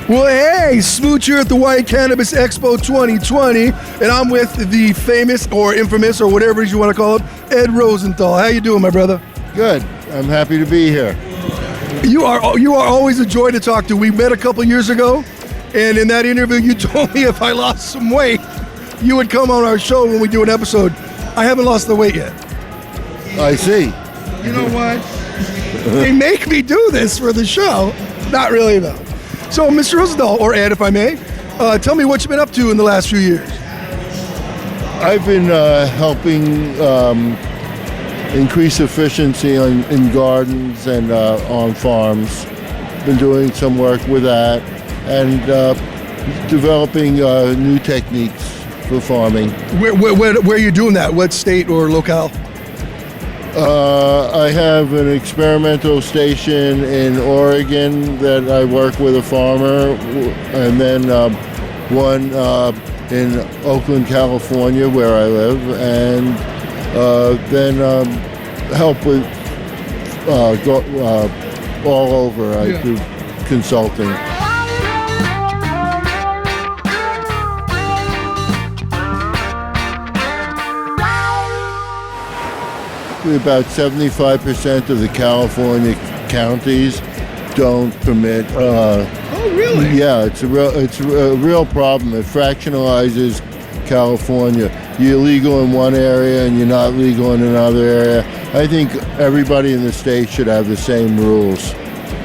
Well, hey, Smooch here at the White Cannabis Expo 2020, and I'm with the famous or infamous or whatever it is you want to call it, Ed Rosenthal. How you doing, my brother? Good. I'm happy to be here. You are always a joy to talk to. We met a couple years ago, and in that interview, you told me if I lost some weight, you would come on our show when we do an episode. I haven't lost the weight yet. I see. You know what? They make me do this for the show. Not really, though. So, Mr. Rosenthal, or Ed, if I may, tell me what you've been up to in the last few years. I've been helping increase efficiency in gardens and on farms. Been doing some work with that and developing new techniques for farming. Where are you doing that? What state or locale? I have an experimental station in Oregon that I work with a farmer, and then one in Oakland, California, where I live, and then help with all over. I do consulting. About 75% of the California counties don't permit. Oh, really? Yeah, it's a real problem. It fractionalizes California. You're legal in one area and you're not legal in another area. I think everybody in the state should have the same rules.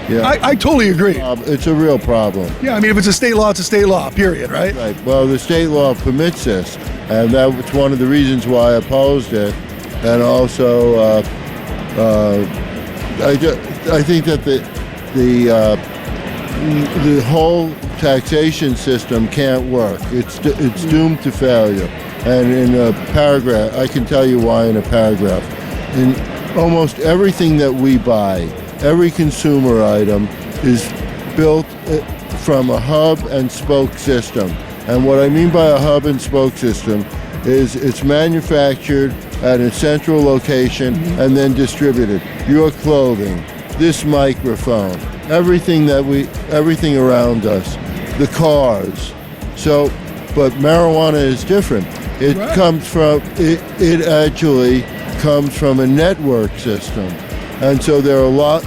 Yeah, I totally agree. It's a real problem. Yeah, I mean, if it's a state law, it's a state law, period, right? Right. Well, the state law permits this, and that's one of the reasons why I opposed it. And also, I think that the whole taxation system can't work. It's doomed to failure. And in a paragraph, I can tell you why in a paragraph. In almost everything that we buy, every consumer item is built from a hub and spoke system. And what I mean by a hub and spoke system is it's manufactured at a central location and then distributed. Your clothing, this microphone, everything around us, the cars. So, but marijuana is different. It actually comes from a network system. And so there are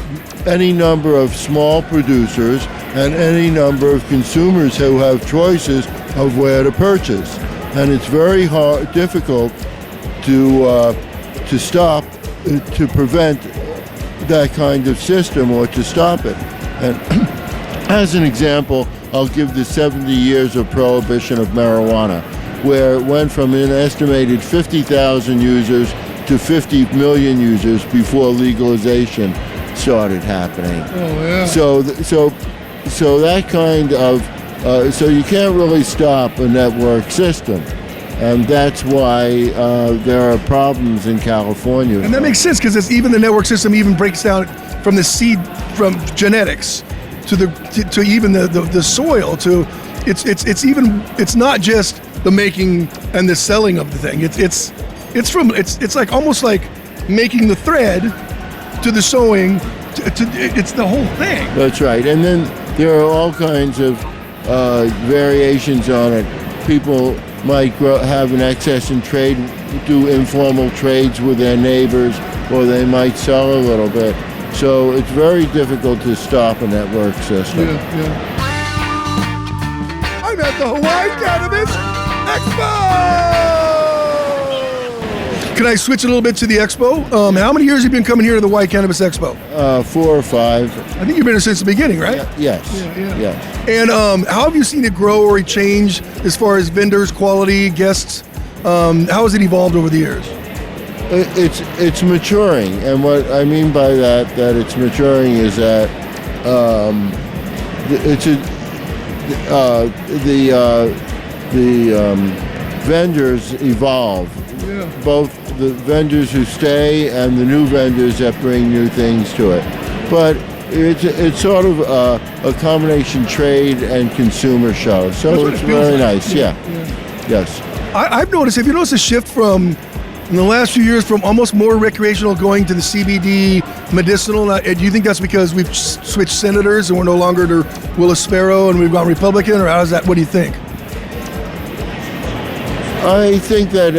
any number of small producers and any number of consumers who have choices of where to purchase. And it's very difficult to prevent that kind of system or to stop it. And as an example, I'll give the 70 years of prohibition of marijuana, where it went from an estimated 50,000 users to 50 million users before legalization started happening. Oh, yeah. So that kind of so you can't really stop a network system. And that's why there are problems in California. And that makes sense because even the network system even breaks down from the seed, from genetics to even the soil to it's not just the making and the selling of the thing. It's like almost like making the thread to the sewing. It's the whole thing. That's right. And then there are all kinds of variations on it. People might have an excess in trade, do informal trades with their neighbors, or they might sell a little bit. So it's very difficult to stop a network system. Yeah. I'm at the Hawaii Cannabis Expo! Can I switch a little bit to the Expo? How many years have you been coming here to the Hawaii Cannabis Expo? 4 or 5. I think you've been here since the beginning, right? Yes. Yeah. Yes. And how have you seen it grow or change as far as vendors, quality, guests? How has it evolved over the years? It's maturing, and what I mean by that it's maturing is that the vendors evolve. Yeah. Both the vendors who stay and the new vendors that bring new things to it. but it's sort of a combination trade and consumer show. So it's really nice. Yeah. Yes. I've noticed. Have you noticed a shift from in the last few years from almost more recreational going to the CBD medicinal? Do you think that's because we've switched senators and we're no longer to Willis Sparrow and we've gone Republican, or how's that? What do you think? I think that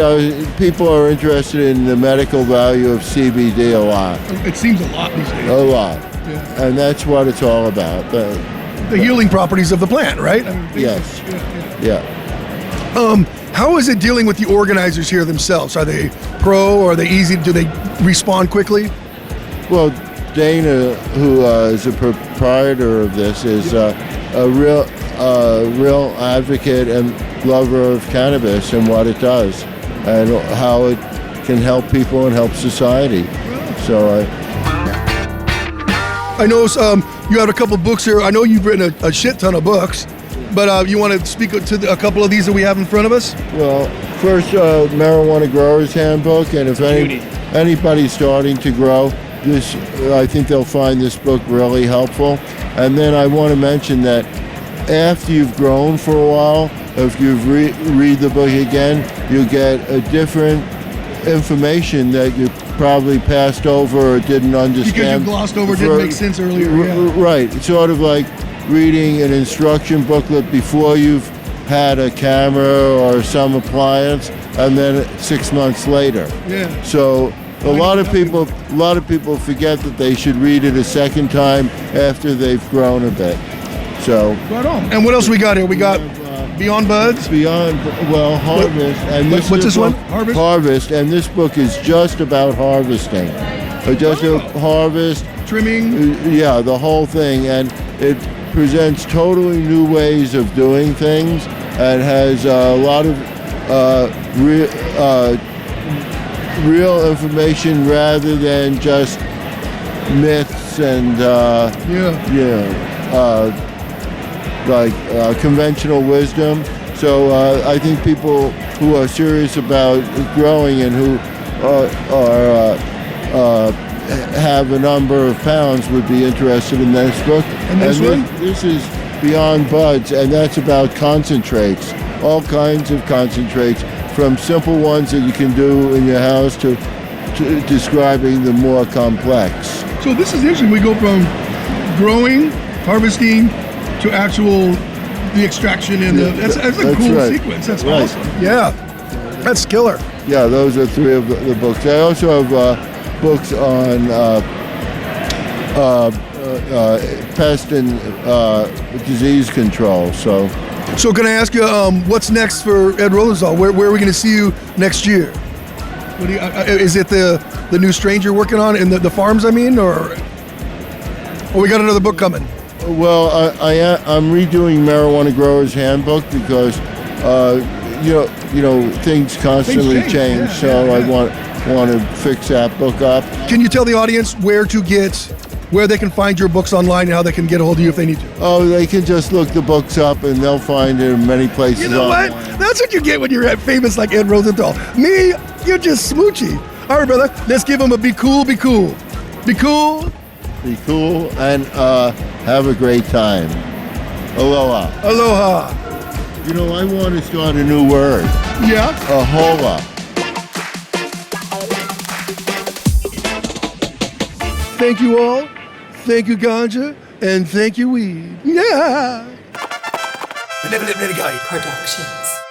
people are interested in the medical value of CBD a lot. It seems a lot these days. A lot. Yeah. And that's what it's all about. The healing properties of the plant, right? Yes. Yeah. How is it dealing with the organizers here themselves? Are they pro, or are they easy? Do they respond quickly? Well, Dana, who is a proprietor of this, is a real advocate and lover of cannabis and what it does and how it can help people and help society. So I know you have a couple of books here. I know you've written a shit ton of books, but you want to speak to a couple of these that we have in front of us? Well, first, Marijuana Growers Handbook, and if anybody's starting to grow, I think they'll find this book really helpful. And then I want to mention that after you've grown for a while, if you read the book again, you get a different information that you probably passed over or didn't understand. Because you glossed over, didn't make sense earlier. Right. It's sort of like reading an instruction booklet before you've had a camera or some appliance, and then 6 months later. Yeah. So a lot of people forget that they should read it a second time after they've grown a bit. So. Right on. And what else we got here? We got Beyond Buds? Harvest. And what's this one? Harvest? Harvest, and this book is just about harvesting. Harvest. Trimming? Yeah, the whole thing. And it presents totally new ways of doing things and has a lot of real information rather than just myths and, conventional wisdom. So I think people who are serious about growing and who have a number of pounds would be interested in this book. And this one? This is Beyond Buds, and that's about concentrates, all kinds of concentrates, from simple ones that you can do in your house to describing the more complex. So this is interesting. We go from growing, harvesting, to the extraction and that's a cool sequence. That's awesome. Yeah, that's killer. Yeah, those are three of the books. I also have books on pest and disease control. So can I ask you, what's next for Ed Rosenthal? Where are we going to see you next year? What do you, is it the new strains you're working on in the farms? I mean, or we got another book coming? Well, I'm redoing Marijuana Growers Handbook because things constantly change. I want to fix that book up. Can you tell the audience where they can find your books online and how they can get a hold of you if they need to? Oh, they can just look the books up and they'll find it in many places. You know online. what? That's what you get when you're famous like Ed Rosenthal. Me, you're just smoochy. All right, brother. Let's give him a be cool, be cool. Be cool. Be cool and have a great time. Aloha. Aloha. You know, I want to start a new word. Yeah? Ahola. Thank you all. Thank you, ganja. And thank you, weed. Yeah. Productions.